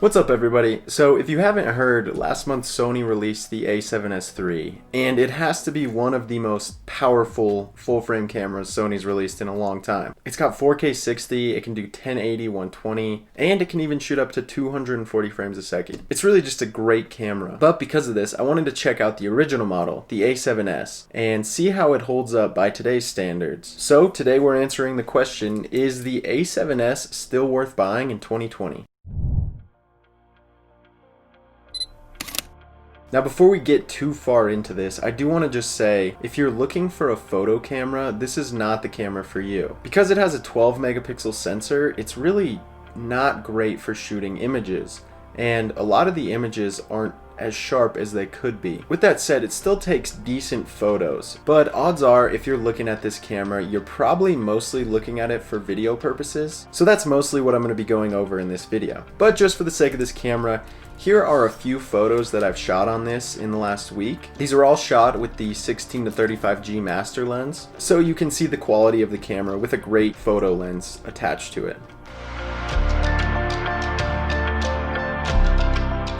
What's up everybody? So if you haven't heard, last month Sony released the A7S III, and it has to be one of the most powerful full-frame cameras Sony's released in a long time. It's got 4K 60, it can do 1080, 120, and it can even shoot up to 240 frames a second. It's really just a great camera. But because of this, I wanted to check out the original model, the A7S, and see how it holds up by today's standards. So today we're answering the question, is the A7S still worth buying in 2020? Now before we get too far into this, I do want to just say, if you're looking for a photo camera, this is not the camera for you. Because it has a 12 megapixel sensor, it's really not great for shooting images, and a lot of the images aren't as sharp as they could be. With that said, it still takes decent photos, but odds are if you're looking at this camera, you're probably mostly looking at it for video purposes. So that's mostly what I'm going to be going over in this video. But just for the sake of this camera, here are a few photos that I've shot on this in the last week. These are all shot with the 16-35G master lens, so you can see the quality of the camera with a great photo lens attached to it.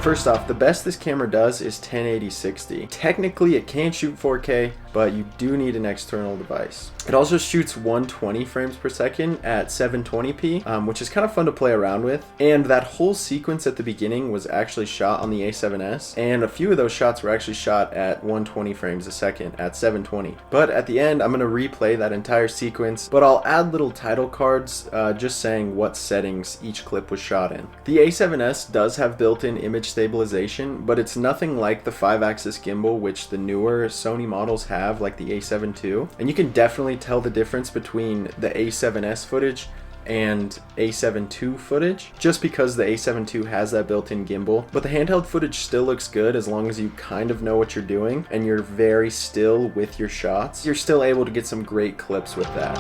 First off, the best this camera does is 1080-60. Technically it can shoot 4K, but you do need an external device. It also shoots 120 frames per second at 720p, which is kind of fun to play around with. And that whole sequence at the beginning was actually shot on the A7S, and a few of those shots were actually shot at 120 frames a second at 720. But at the end, I'm going to replay that entire sequence, but I'll add little title cards just saying what settings each clip was shot in. The A7S does have built-in image stabilization, but it's nothing like the 5-axis gimbal which the newer Sony models have, like the A7 II. And you can definitely tell the difference between the A7S footage and A7 II footage, just because the A7 II has that built-in gimbal. But the handheld footage still looks good as long as you kind of know what you're doing and you're very still with your shots. You're still able to get some great clips with that.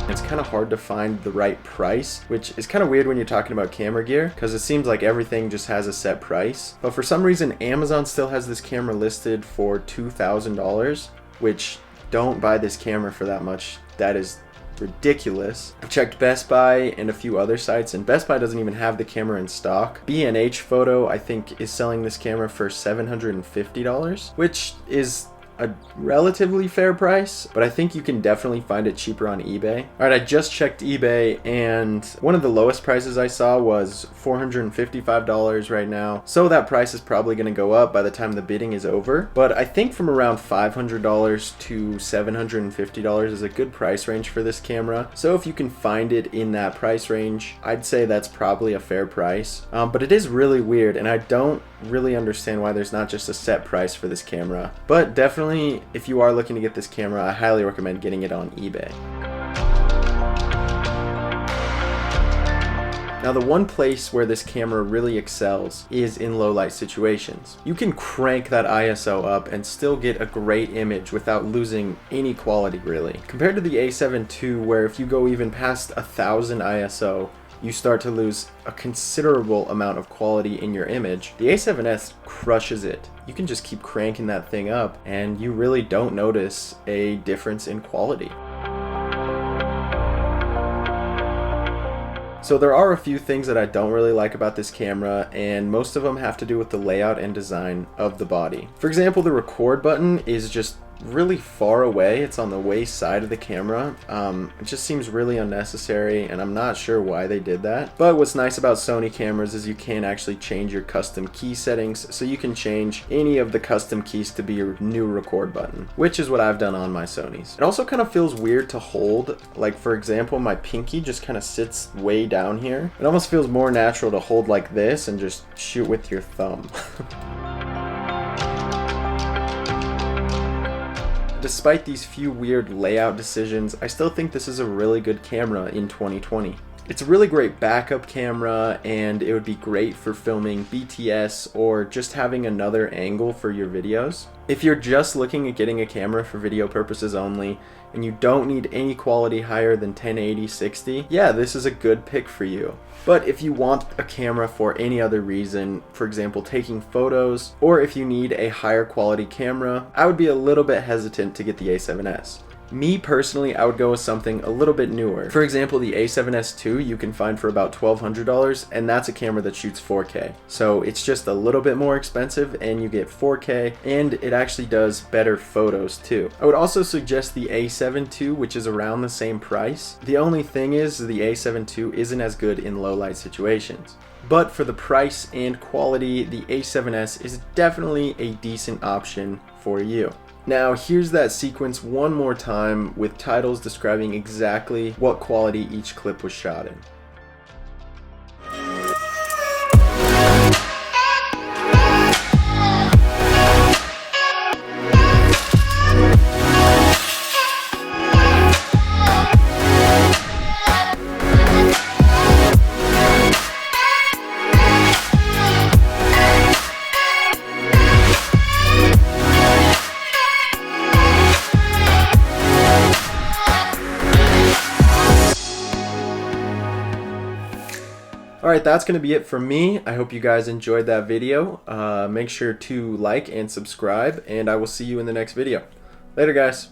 It's kind of hard to find the right price, which is kind of weird when you're talking about camera gear, because it seems like everything just has a set price. But for some reason, Amazon still has this camera listed for $2,000, which, don't buy this camera for that much. That is ridiculous. I've checked Best Buy and a few other sites, and Best Buy doesn't even have the camera in stock. B&H Photo, I think, is selling this camera for $750, which is a relatively fair price, but I think you can definitely find it cheaper on eBay. Alright, I just checked eBay, and one of the lowest prices I saw was $455 right now, so that price is probably going to go up by the time the bidding is over. But I think from around $500 to $750 is a good price range for this camera, so if you can find it in that price range, I'd say that's probably a fair price. But it is really weird, and I don't really understand why there's not just a set price for this camera. But definitely, if you are looking to get this camera, I highly recommend getting it on eBay. Now, the one place where this camera really excels is in low light situations. You can crank that ISO up and still get a great image without losing any quality really. Compared to the A7 II, where if you go even past 1000 ISO, you start to lose a considerable amount of quality in your image, the A7S crushes it. You can just keep cranking that thing up and you really don't notice a difference in quality. So there are a few things that I don't really like about this camera, and most of them have to do with the layout and design of the body. For example, the record button is just really far away. It's on the waist side of the camera. It just seems really unnecessary, and I'm not sure why they did that. But what's nice about Sony cameras is you can actually change your custom key settings, so you can change any of the custom keys to be your new record button, which is what I've done on my Sonys. It also kind of feels weird to hold. Like, for example, my pinky just kind of sits way down here. It almost feels more natural to hold like this and just shoot with your thumb. Despite these few weird layout decisions, I still think this is a really good camera in 2020. It's a really great backup camera, and it would be great for filming BTS or just having another angle for your videos. If you're just looking at getting a camera for video purposes only, and you don't need any quality higher than 1080-60, yeah, this is a good pick for you. But if you want a camera for any other reason, for example taking photos, or if you need a higher quality camera, I would be a little bit hesitant to get the A7S. Me personally, I would go with something a little bit newer. For example, the A7S II you can find for about $1,200, and that's a camera that shoots 4K. So it's just a little bit more expensive and you get 4K, and it actually does better photos too. I would also suggest the A7 II, which is around the same price. The only thing is the A7 II isn't as good in low light situations. But for the price and quality, the A7S is definitely a decent option for you. Now here's that sequence one more time with titles describing exactly what quality each clip was shot in. Alright, that's going to be it for me. I hope you guys enjoyed that video. Make sure to like and subscribe, and I will see you in the next video. Later, guys.